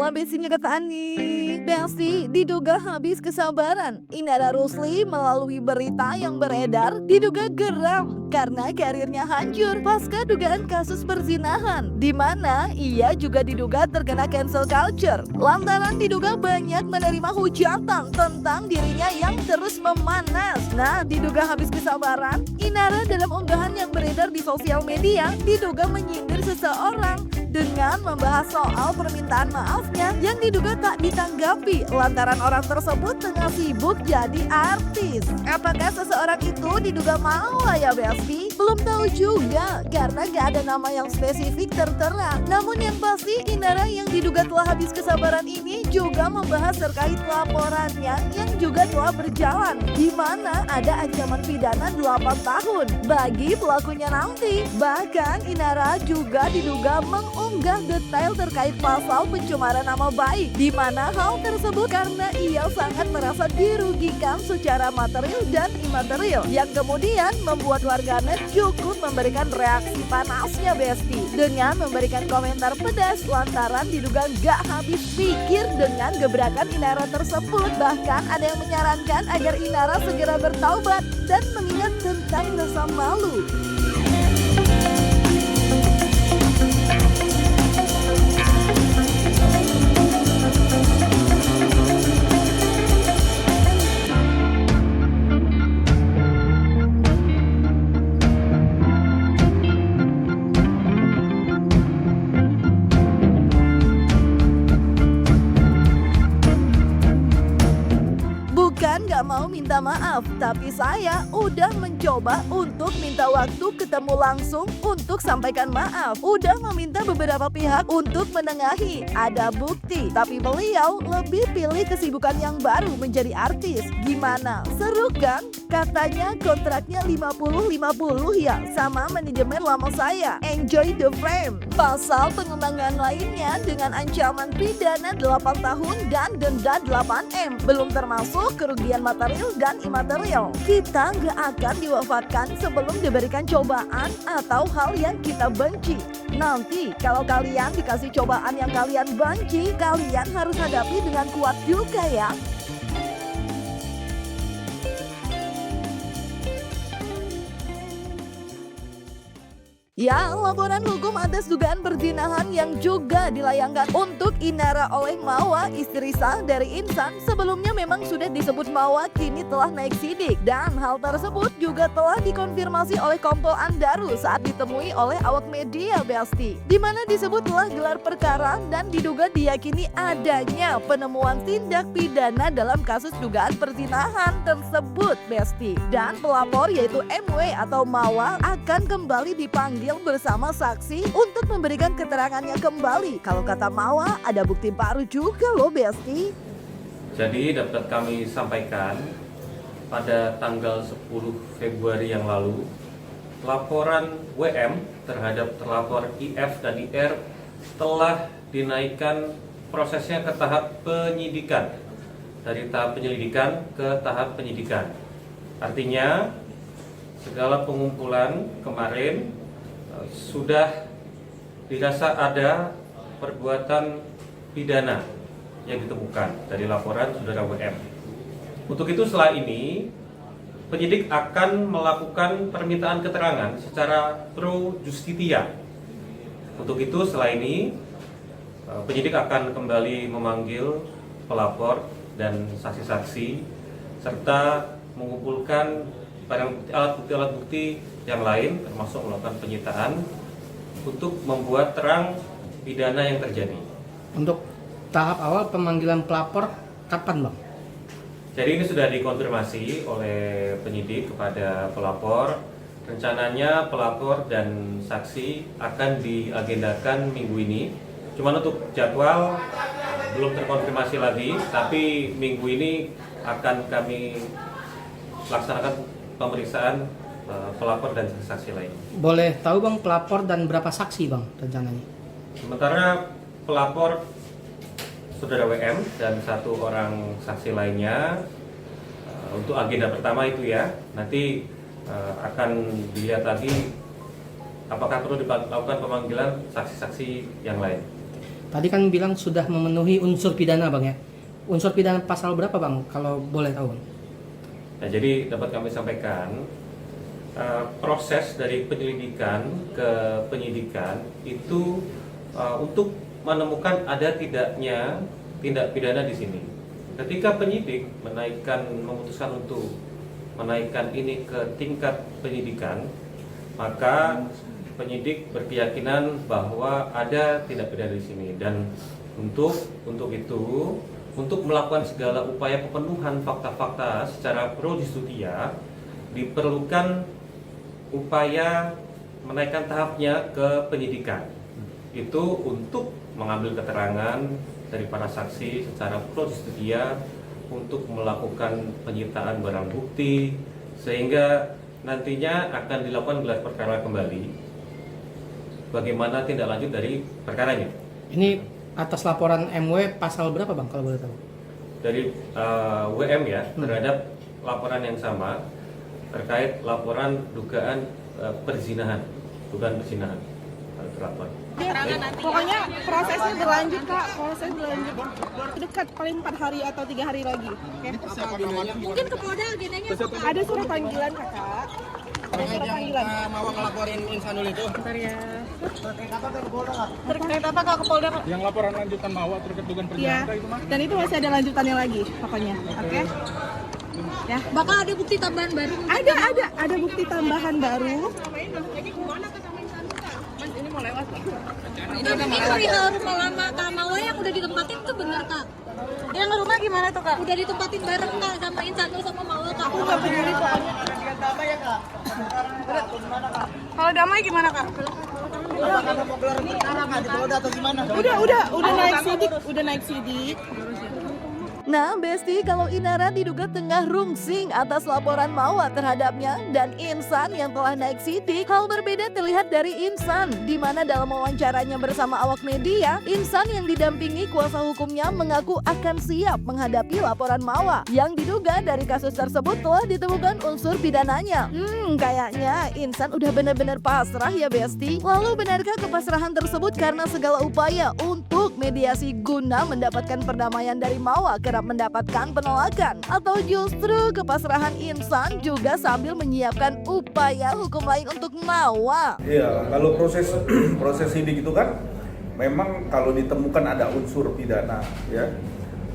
Halo Besti Nyeketani. Besti diduga habis kesabaran. Inara Rusli melalui berita yang beredar diduga geram karena karirnya hancur pasca dugaan kasus perzinahan, di mana ia juga diduga terkena cancel culture lantaran diduga banyak menerima hujatan tentang dirinya yang terus memanas. Nah, diduga habis kesabaran, Inara dalam unggahan yang beredar di sosial media diduga menyindir seseorang dengan membahas soal permintaan maafnya yang diduga tak ditanggapi lantaran orang tersebut tengah sibuk jadi artis. Apakah seseorang itu diduga mau ya Besti? Belum tahu juga karena gak ada nama yang spesifik tertera. Namun yang pasti Inara yang diduga telah habis kesabaran ini juga membahas terkait laporannya yang juga telah berjalan, di mana ada ancaman pidana 8 tahun bagi pelakunya nanti. Bahkan Inara juga diduga mengunggah detail terkait pasal pencemaran nama baik, di mana hal tersebut karena ia sangat merasa dirugikan secara material dan imaterial, yang kemudian membuat warganet cukup memberikan reaksi panasnya Besti dengan memberikan komentar pedas lantaran diduga gak habis pikir dengan gebrakan Inara tersebut. Bahkan ada yang menyarankan agar Inara segera bertaubat dan mengingat tentang rasa malu. Bukan gak mau minta maaf, tapi saya udah mencoba untuk minta waktu ketemu langsung untuk sampaikan maaf. Udah meminta beberapa pihak untuk menengahi, ada bukti. Tapi beliau lebih pilih kesibukan yang baru menjadi artis. Gimana? Seru kan? Katanya kontraknya 50-50 ya sama manajemen lama saya. Enjoy the frame. Pasal pengembangan lainnya dengan ancaman pidana 8 tahun dan denda 8M. Belum termasuk kerugian material dan imaterial. Kita nggak akan diwafatkan sebelum diberikan cobaan atau hal yang kita benci. Nanti kalau kalian dikasih cobaan yang kalian benci, kalian harus hadapi dengan kuat juga ya. Ya, laporan hukum atas dugaan perzinahan yang juga dilayangkan untuk Inara oleh Mawa, istri sah dari Insan. Sebelumnya memang sudah disebut Mawa kini telah naik sidik, dan hal tersebut juga telah dikonfirmasi oleh Kompol Andaru saat ditemui oleh awak media Besti, di mana disebut telah gelar perkara dan diduga diyakini adanya penemuan tindak pidana dalam kasus dugaan perzinahan tersebut Besti. Dan pelapor yaitu MW atau Mawa akan kembali dipanggil bersama saksi untuk memberikan keterangannya kembali. Kalau kata Mawa, ada bukti baru juga loh Besti. Jadi dapat kami sampaikan pada tanggal 10 Februari yang lalu, laporan WM terhadap terlapor IF dan IR telah dinaikkan prosesnya ke tahap penyidikan, dari tahap penyelidikan ke tahap penyidikan. Artinya segala pengumpulan kemarin sudah dirasa ada perbuatan pidana yang ditemukan dari laporan saudara WM. Untuk itu setelah ini penyidik akan melakukan permintaan keterangan secara pro justitia. Untuk itu setelah ini penyidik akan kembali memanggil pelapor dan saksi-saksi serta mengumpulkan alat bukti yang lain, termasuk melakukan penyitaan untuk membuat terang pidana yang terjadi. Untuk tahap awal pemanggilan pelapor kapan, Bang? Jadi ini sudah dikonfirmasi oleh penyidik kepada pelapor. Rencananya pelapor dan saksi akan diagendakan minggu ini. Cuman untuk jadwal belum terkonfirmasi lagi, tapi minggu ini akan kami laksanakan pemeriksaan pelapor dan saksi lain. Boleh tahu Bang pelapor dan berapa saksi Bang rencananya? Sementara pelapor saudara WM dan satu orang saksi lainnya untuk agenda pertama itu ya, nanti akan dilihat lagi apakah perlu dilakukan pemanggilan saksi-saksi yang lain. Tadi kan bilang sudah memenuhi unsur pidana Bang ya. Unsur pidana pasal berapa Bang kalau boleh tahu? Nah, jadi dapat kami sampaikan proses dari penyelidikan ke penyidikan itu untuk menemukan ada tidaknya tindak pidana di sini. Ketika penyidik memutuskan untuk menaikkan ini ke tingkat penyidikan, maka penyidik berkeyakinan bahwa ada tindak pidana di sini, dan untuk itu, untuk melakukan segala upaya pemenuhan fakta-fakta secara pro justitia, diperlukan upaya menaikkan tahapnya ke penyidikan. Itu untuk mengambil keterangan dari para saksi secara pro justitia, untuk melakukan penyitaan barang bukti, sehingga nantinya akan dilakukan gelar perkara kembali bagaimana tindak lanjut dari perkaranya. Ini atas laporan MW pasal berapa Bang kalau boleh tahu? Dari WM ya, terhadap laporan yang sama terkait laporan dugaan perzinahan terlapor. Pokoknya prosesnya berlanjut Kak, proses berlanjut dekat paling 4 hari atau 3 hari lagi. Oke. Mungkin ke Polda agendanya Ada surat panggilan Kakak. Ada surat panggilan. Mau ngelaporin Insanul itu? Bentar ya. terkait apa Kak ke Polda Kak? Yang laporan lanjutan Mawa terkait dugaan Iya. perzinahan itu mah? Dan itu masih ada lanjutannya lagi pokoknya. Oke. Ya. Bakal ada bukti tambahan baru? Ada bukti tambahan baru. Itu perihal rumah lama Kak Mawa yang udah ditempatin tuh bener Kak? Yang rumah gimana tuh Kak? Udah ditempatin bareng Kak sama Insanul sama Mawa Kak? Aku nggak peduli soalnya. Kalau damai gimana Kak? Udah naik sidik. Nah, Besti, kalau Inara diduga tengah rungsing atas laporan Mawa terhadapnya dan Insan yang telah naik sidik, hal berbeda terlihat dari Insan, di mana dalam wawancaranya bersama awak media, Insan yang didampingi kuasa hukumnya mengaku akan siap menghadapi laporan Mawa, yang diduga dari kasus tersebut telah ditemukan unsur pidananya. Kayaknya Insan udah benar-benar pasrah ya, Besti. Lalu benarkah kepasrahan tersebut karena segala upaya untuk mediasi guna mendapatkan perdamaian dari Mawa kerap mendapatkan penolakan, atau justru kepasrahan Insan juga sambil menyiapkan upaya hukum lain untuk Mawa? Iya, kalau proses sidik itu kan memang kalau ditemukan ada unsur pidana ya,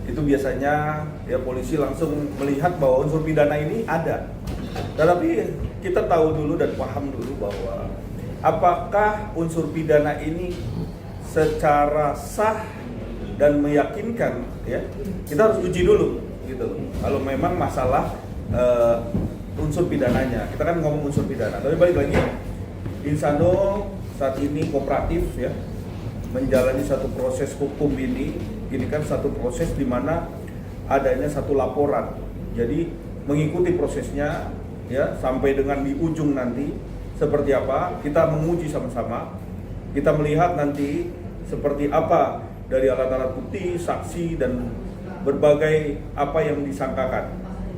itu biasanya ya polisi langsung melihat bahwa unsur pidana ini ada. Tetapi kita tahu dulu dan paham dulu bahwa apakah unsur pidana ini secara sah dan meyakinkan, ya kita harus uji dulu gitu loh. Kalau memang masalah unsur pidananya, kita kan ngomong unsur pidana. Tapi balik lagi, Insanul saat ini kooperatif ya, menjalani satu proses hukum ini kan satu proses di mana adanya satu laporan. Jadi mengikuti prosesnya ya sampai dengan di ujung nanti seperti apa, kita menguji sama-sama, kita melihat nanti seperti apa dari alat-alat bukti, saksi, dan berbagai apa yang disangkakan.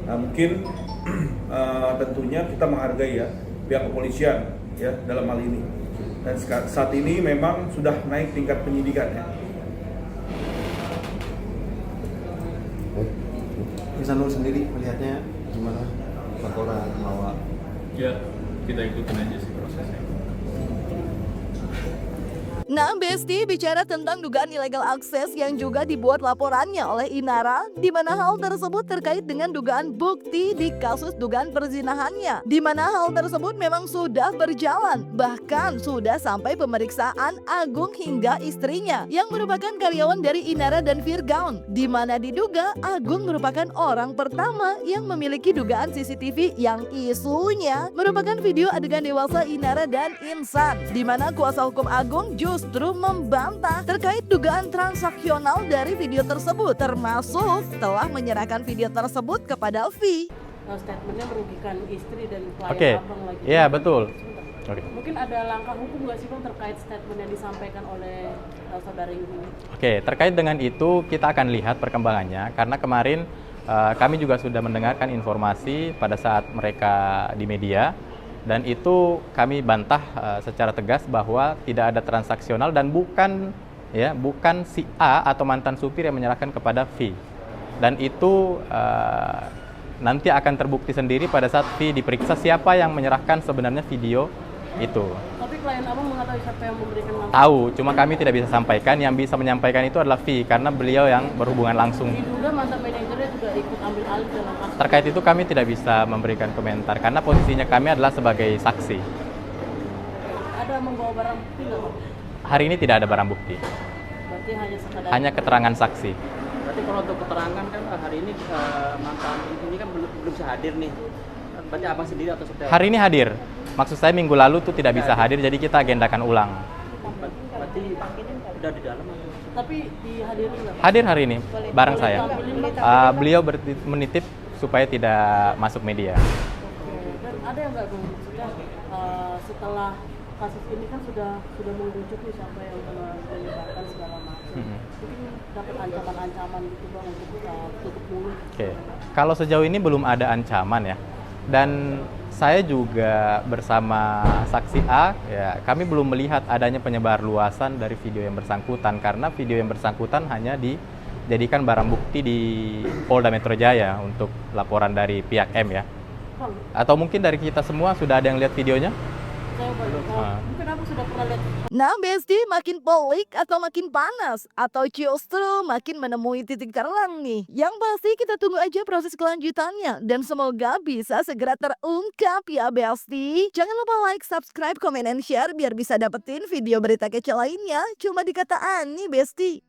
Nah, mungkin tentunya kita menghargai ya pihak kepolisian ya dalam hal ini. Dan saat ini memang sudah naik tingkat penyidikan ya. Insanul sendiri melihatnya gimana laporan Mawa? Ya, kita ikutin aja sih prosesnya. Nah, Besti, bicara tentang dugaan illegal akses yang juga dibuat laporannya oleh Inara, di mana hal tersebut terkait dengan dugaan bukti di kasus dugaan perzinahannya, di mana hal tersebut memang sudah berjalan, bahkan sudah sampai pemeriksaan Agung hingga istrinya yang merupakan karyawan dari Inara dan Virgaun, di mana diduga Agung merupakan orang pertama yang memiliki dugaan CCTV yang isunya merupakan video adegan dewasa Inara dan Insan, di mana kuasa hukum Agung justru membantah terkait dugaan transaksional dari video tersebut, termasuk telah menyerahkan video tersebut kepada V. Statementnya merugikan istri dan klien Oke. abang lagi. Iya, betul. Sebentar. Oke. Mungkin ada langkah hukum nggak sih Bang terkait statement yang disampaikan oleh saudara ini? Oke, terkait dengan itu kita akan lihat perkembangannya, karena kemarin kami juga sudah mendengarkan informasi pada saat mereka di media, dan itu kami bantah secara tegas bahwa tidak ada transaksional dan bukan ya, bukan si A atau mantan supir yang menyerahkan kepada V. Dan itu nanti akan terbukti sendiri pada saat V diperiksa siapa yang menyerahkan sebenarnya video itu. Tapi klien abang mengetahui siapa yang memberikan langsung? Tahu, cuma kami tidak bisa sampaikan. Yang bisa menyampaikan itu adalah V karena beliau yang berhubungan langsung. Diduga mantan manajernya juga ikut ambil alih dalam kasus. Terkait itu kami tidak bisa memberikan komentar karena posisinya kami adalah sebagai saksi. Ada membawa barang bukti nggak bang? Hari ini tidak ada barang bukti, Berarti hanya sekadar. hanya keterangan saksi. Berarti kalau untuk keterangan kan hari ini mantan ini kan belum bisa hadir nih. Berarti abang sendiri atau seperti apa? Hari ini hadir. Maksud saya minggu lalu tuh tidak bisa hadir, jadi kita agendakan ulang. Berarti udah di dalam atau? Tapi dihadiri nggak? Hadir hari ini, bareng saya. Beliau menitip supaya tidak masuk media. Dan ada yang nggak bang? Maksudnya setelah kasus ini kan sudah mengerucut nih sampai yang menyebarkan segala macam. Mungkin dapat ancaman-ancaman gitu bang untuk tutup mulut. Oke. Kalau sejauh ini belum ada ancaman ya. Dan saya juga bersama saksi A, ya, kami belum melihat adanya penyebar luasan dari video yang bersangkutan karena video yang bersangkutan hanya dijadikan barang bukti di Polda Metro Jaya untuk laporan dari pihak M ya. Atau mungkin dari kita semua sudah ada yang lihat videonya? Saya baru mungkin aku sudah pernah lihat. Nah, Besti, makin pelik atau makin panas? Atau justru makin menemui titik terang nih? Yang pasti kita tunggu aja proses kelanjutannya. Dan semoga bisa segera terungkap ya, Besti. Jangan lupa like, subscribe, komen, and share biar bisa dapetin video berita kece lainnya. Cuma di Kata Ani, Besti.